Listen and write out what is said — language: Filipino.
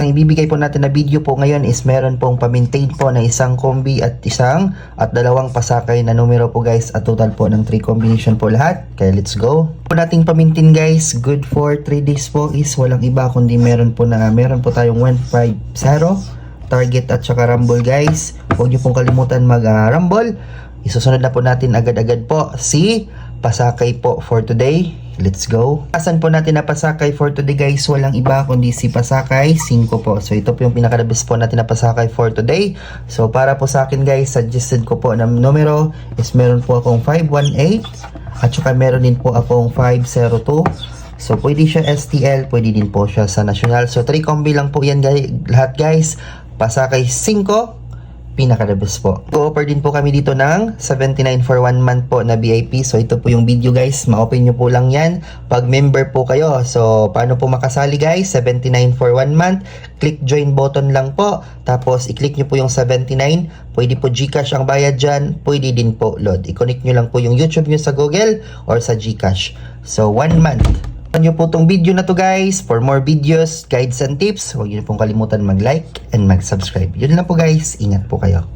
Ang ibibigay po natin na video po ngayon is meron pong pa-maintain po na isang combi at dalawang pasakay na numero po guys, at total po ng 3 combination po lahat. Kaya let's go. Po nating pa-maintain guys, good for 3 days po is walang iba kundi meron po tayong 150 target at saka rumble guys. Huwag niyo pong kalimutan mag-rumble. Isusunod na po natin agad-agad po si pasakay po for today. Let's go. Asan po natin na pasakay for today guys? Walang iba kundi si pasakay 5 po. So ito po yung pinaka-best po natin na pasakay for today. So para po sa akin guys, suggested ko po na numero is meron po akong 518 at saka meron din po akong 502. So pwede siya STL, pwede din po siya sa national. So 3 combi lang po yan lahat guys. Pasakay 5, pinaka-the best po. Go-offer din po kami dito ng 79 for 1 month po na VIP. So ito po yung video guys, ma-open nyo po lang yan pag member po kayo. So paano po makasali guys? 79 for 1 month, click join button lang po, tapos i-click nyo po yung 79. Pwede po Gcash ang bayad dyan, pwede din po load. I-connect nyo lang po yung YouTube nyo sa Google or sa Gcash. So 1 month. Nyo po tong video na to guys. For more videos, guides and tips, huwag nyo pong kalimutan mag-like and mag-subscribe. Yun lang po guys, ingat po kayo.